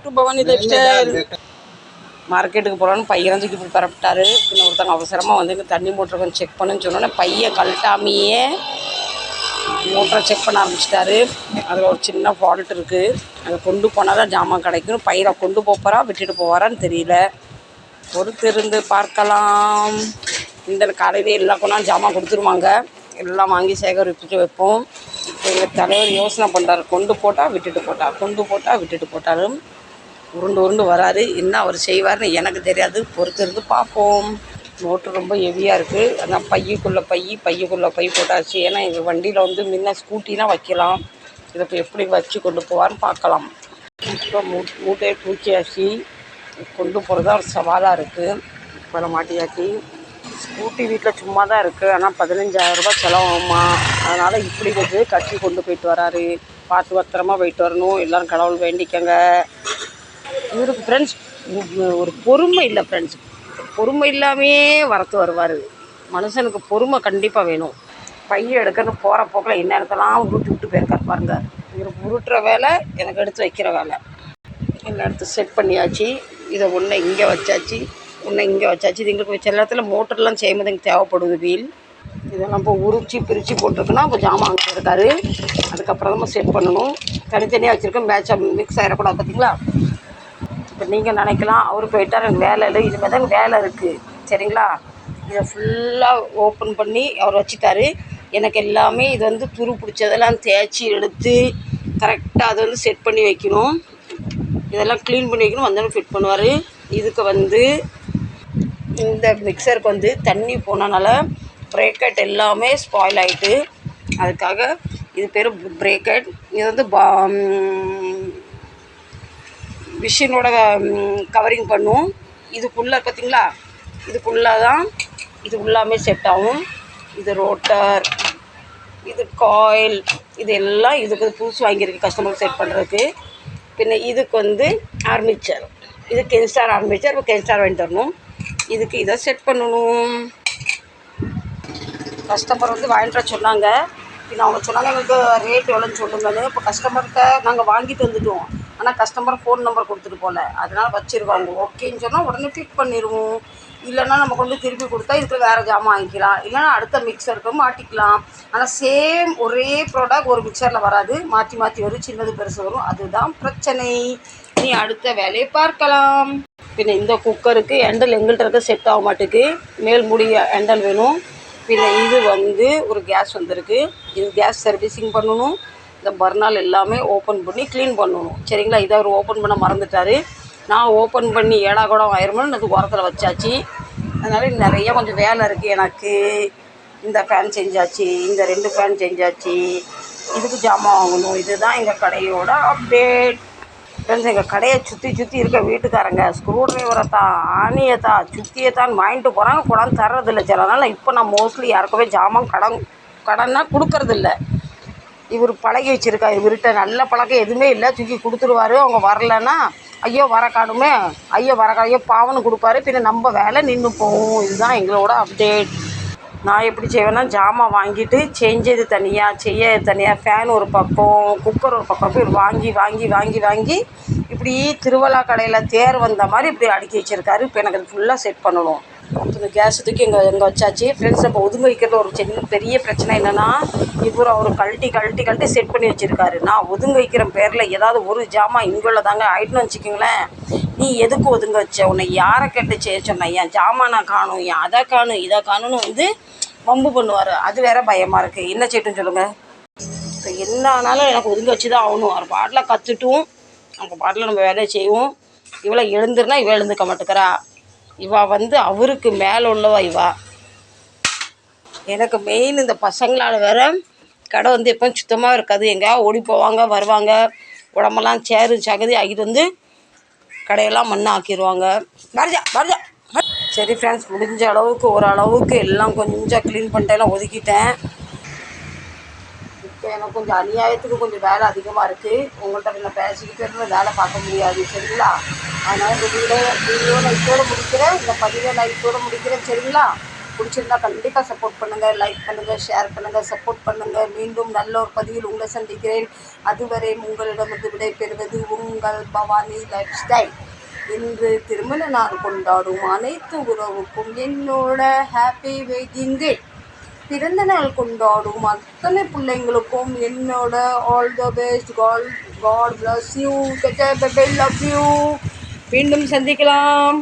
To Bhavani life style. மார்க்கெட்டுக்கு போகலான்னு பையன் தூக்கி போய் பரப்பிட்டாரு. இன்னும் ஒருத்தவங்க அவசரமாக வந்து இங்கே தண்ணி மோட்டரை கொஞ்சம் செக் பண்ணுன்னு சொன்னோன்னே பையன் கழட்டாமையே மோட்டரை செக் பண்ண ஆரம்பிச்சிட்டாரு. அதில் ஒரு சின்ன ஃபால்ட் இருக்குது. அதை கொண்டு போனால் தான் ஜாமான் கிடைக்கும். பையனை கொண்டு போகிறா விட்டுட்டு போவாரான்னு தெரியல. பொறுத்திருந்து பார்க்கலாம். இந்த காலையிலே எல்லாம் கொண்டாந்து ஜாமான் கொடுத்துருவாங்க. எல்லாம் வாங்கி சேகரிப்பிட்டு வைப்போம். இப்போ எங்கள் தலைவர் யோசனை பண்ணுறாரு, கொண்டு போட்டால் விட்டுட்டு போட்டால், கொண்டு போட்டால் விட்டுட்டு போட்டாலும் உருண்டு உருண்டு வராரு. என்ன அவர் செய்வார்னு எனக்கு தெரியாது. பொறுத்திருந்து பார்ப்போம். மோட்ரு ரொம்ப ஹெவியாக இருக்குது. அதான் பையுக்குள்ளே பை போட்டாச்சு. ஏன்னா எங்கள் வண்டியில் வந்து முன்ன ஸ்கூட்டிலாம் வைக்கலாம். இதை இப்போ எப்படி வச்சு கொண்டு போவார்னு பார்க்கலாம். இப்போ மூட்டையை தூக்கியாச்சு. கொண்டு போகிறது ஒரு சவாலாக இருக்குது. இப்போ மாட்டியாச்சு. ஸ்கூட்டி வீட்டில் சும்மா தான் இருக்குது. ஆனால் 15,000 செலவாகுமா. அதனால் இப்படி வந்து கட்டி கொண்டு போயிட்டு வராரு. பார்த்து பத்திரமா போயிட்டு வரணும். எல்லோரும் கடவுள் வேண்டிக்கங்க. இவருக்கு ஃப்ரெண்ட்ஸ் ஒரு பொறுமை இல்லை. ஃப்ரெண்ட்ஸ் பொறுமை இல்லாமே வரத்து வருவார். மனுஷனுக்கு பொறுமை கண்டிப்பாக வேணும். பையன் எடுக்கணும் போகிற போக்கில் என்ன இடத்தெல்லாம் உருட்டி விட்டு போயிருக்கார் பாருங்க. இவருக்கு உருட்டுற வேலை, எனக்கு எடுத்து வைக்கிற வேலை. என்ன எடுத்து செட் பண்ணியாச்சு. இதை ஒன்று இங்கே வச்சாச்சு, ஒன்று இங்கே வச்சாச்சு. இது எங்களுக்கு சில இடத்துல மோட்டர்லாம் செய்யும்போது எங்களுக்கு தேவைப்படுது வீல். இதெல்லாம் இப்போ உரிச்சி பிரித்து போட்டிருக்குன்னா இப்போ ஜாமான் அங்கே இருக்காரு. அதுக்கப்புறம் தான் செட் பண்ணணும். தனித்தனியாக வச்சுருக்கேன். மேட்சாக மிக்ஸ் ஆகிடக்கூடாது. பார்த்தீங்களா. இப்போ நீங்கள் நினைக்கலாம் அவர் போயிட்டார் எனக்கு வேலை இல்லை. இதுமாதிரி தான் வேலை இருக்குது. சரிங்களா. இதை ஃபுல்லாக ஓப்பன் பண்ணி அவர் வச்சுட்டாரு. எனக்கு எல்லாமே இது வந்து துரு பிடிச்சதெல்லாம் தேய்ச்சி எடுத்து கரெக்டாக அதை வந்து செட் பண்ணி வைக்கணும். இதெல்லாம் க்ளீன் பண்ணி வைக்கணும். வந்தாலும் ஃபிட் பண்ணுவார். இதுக்கு வந்து இந்த மிக்சருக்கு வந்து தண்ணி போனனால பிரேக்கெட் எல்லாமே ஸ்பாயில் ஆகிட்டு, அதுக்காக இது பேர் பிரேக்கெட். இது வந்து மிஷினோட கவரிங் பண்ணும். இதுக்குள்ளே பார்த்திங்களா, இதுக்குள்ளே தான் இது உள்ளாமே செட் ஆகும். இது ரோட்டர், இது காயில், இது எல்லாம் இதுக்கு புதுசு வாங்கியிருக்கு கஸ்டமருக்கு செட் பண்ணுறதுக்கு. பின்ன இதுக்கு வந்து ஆர்மிச்சர், இது கென்ஸ்டார் ஆர்மிச்சர். இப்போ கென்ஸ்டார் வாங்கி தரணும். இதுக்கு இதை செட் பண்ணணும். கஸ்டமர் வந்து வாங்கிட்டு வர சொன்னாங்க. பின்ன அவங்க சொன்னாங்க எங்களுக்கு ரேட் எவ்வளோன்னு சொல்லுங்கன்னு. இப்போ கஸ்டமர்கிட்ட நாங்கள் வாங்கிட்டு வந்துவிட்டோம். ஆனால் கஸ்டமர் ஃபோன் நம்பர் கொடுத்துட்டு போகல. அதனால் வச்சுருவாங்க. ஓகேன்னு சொன்னால் உடனே ஃபிட் பண்ணிடுவோம். இல்லைன்னா நம்ம கொண்டு திருப்பி கொடுத்தா இதுக்கு வேறு ஜாமான் வாங்கிக்கலாம். இல்லைன்னா அடுத்த மிக்சருக்கு மாட்டிக்கலாம். ஆனால் சேம் ஒரே ப்ராடக்ட் ஒரு மிக்சரில் வராது. மாற்றி மாற்றி வரும். சின்னது பெருசு வரும். அதுதான் பிரச்சனை. நீ அடுத்த வேலையை பார்க்கலாம். பின்ன இந்த குக்கருக்கு ஹேண்டல் எங்கள்கிட்ட இருக்க செட் ஆக மாட்டேக்கு. மேல் மூடி ஹேண்டல் வேணும். பின்ன இது வந்து ஒரு கேஸ் வந்திருக்கு. இது கேஸ் சர்வீஸிங் பண்ணணும். இந்த பர்னால் எல்லாமே ஓப்பன் பண்ணி க்ளீன் பண்ணணும். சரிங்களா. இதை அவர் ஓப்பன் பண்ண மறந்துட்டார். நான் ஓப்பன் பண்ணி ஏடாகூடம் ஆயிரமுன்னு அது உரத்தில் வச்சாச்சு. அதனால் நிறையா கொஞ்சம் வேலை இருக்குது எனக்கு. இந்த ஃபேன் செஞ்சாச்சு, இந்த 2 ஃபேன் செஞ்சாச்சு. இதுக்கு ஜாமான் வாங்கணும். இதுதான் எங்கள் கடையோட அப்டேட். ஃப்ரெண்ட்ஸ், எங்கள் கடையை சுற்றி இருக்க வீட்டுக்காரங்க ஸ்க்ரூ ட்ரைவரை தான், ஆணியை தான், சுற்றியை தான் வாங்கிட்டு போகிறாங்க. கொண்டாந்து தர்றதில்லை. சரி, அதனால் இப்போ நான் மோஸ்ட்லி யாருக்குமே ஜாமான் கடன்னா கொடுக்கறதில்ல. இவர் பழகி வச்சுருக்கா. இவர்கிட்ட நல்ல பழக்கம் எதுவுமே இல்லை. தூக்கி கொடுத்துருவார். அவங்க வரலைன்னா ஐயோ வர காணுமே, ஐயோ பாவன்னு கொடுப்பாரு. பின்ன நம்ம வேலை நின்று போகும். இதுதான் எங்களோட அப்டேட். நான் எப்படி செய்வேன்னா, ஜாமான் வாங்கிட்டு செஞ்சது தனியாக, செய்யறது தனியாக, ஃபேன் ஒரு பக்கம், குக்கர் ஒரு பக்கம் போய் வாங்கி இப்படி திருவிழா கடையில் தேர் வந்த மாதிரி இப்படி அடுக்கி வச்சுருக்காரு. இப்போ எனக்கு அது ஃபுல்லாக செட் பண்ணணும். இந்த கேஸ் தூக்கி எங்கே வச்சாச்சு. ஃப்ரெண்ட்ஸ், இப்போ ஒதுங்க வைக்கிறது ஒரு பெரிய பிரச்சனை என்னென்னா, அவர் கழட்டி செட் பண்ணி வச்சுருக்காரு. நான் ஒதுங்க வைக்கிற பேரில் ஏதாவது ஒரு ஜாமான் இங்கே உள்ளதாங்க ஆயிட்டுன்னு வச்சுக்கோங்களேன். நீ எதுக்கு ஒதுங்க வச்ச, உன்னை யாரை கேட்டு செய்ய சொன்ன, என் ஜாமான் நான் காணும், என் அதை காணும் இதை காணுன்னு வந்து வம்பு பண்ணுவார். அது வேற பயமாக இருக்குது. என்ன செய்யட்டுன்னு சொல்லுங்கள். இப்போ என்ன ஆனாலும் எனக்கு ஒதுங்க வச்சு தான் ஆகணும். அவர் பாட்டில் கற்றுட்டும் அவங்க பாட்டில் நம்ம வேலையை செய்வோம். இவளை எழுந்துருனா இவள் எழுந்துக்க மாட்டேங்கிறா. இவா வந்து அவருக்கு மேலே உள்ளவா இவா. எனக்கு மெயின் இந்த பசங்களால் வேற கடை வந்து எப்போ சுத்தமாக இருக்காது. எங்கேயா ஓடி போவாங்க வருவாங்க. உடம்பெல்லாம் சேரு சகதி ஆகிட்டு வந்து கடையெல்லாம் மண்ணாக்கிடுவாங்க. வரஜா. சரி ஃப்ரெண்ட்ஸ், முடிஞ்ச அளவுக்கு ஓரளவுக்கு எல்லாம் கொஞ்சம் க்ளீன் பண்ணிட்டேன், ஒதுக்கிட்டேன். இப்போ எனக்கு கொஞ்சம் அநியாயத்துக்கு கொஞ்சம் வேலை அதிகமாக இருக்குது. உங்கள்கிட்ட நான் பேசிக்கிட்டு இருந்தால் வேலை பார்க்க முடியாது. சரிங்களா. அதனால் இந்த வீடியோ நான் இதோடு முடிக்கிறேன். இந்த பதிவை நான் இதோடு முடிக்கிறேன். சரிங்களா. பிடிச்சிருந்தா கண்டிப்பாக சப்போர்ட் பண்ணுங்கள், லைக் பண்ணுங்கள், ஷேர் பண்ணுங்கள், சப்போர்ட் பண்ணுங்கள். மீண்டும் நல்ல ஒரு பதிவில் உங்களை சந்திக்கிறேன். அதுவரை உங்களிடமிருந்து விடைபெறுவது உங்கள் பவானி லைஃப் ஸ்டைல். இன்று திருமண நாள் கொண்டாடும் அனைத்து உறவுக்கும் என்னோட ஹாப்பி வெட்டிங் டே. பிறந்த நாள் கொண்டாடும் அத்தனை பிள்ளைங்களுக்கும் என்னோட all the best. God bless you. Love you. மீண்டும் சந்திக்கலாம்.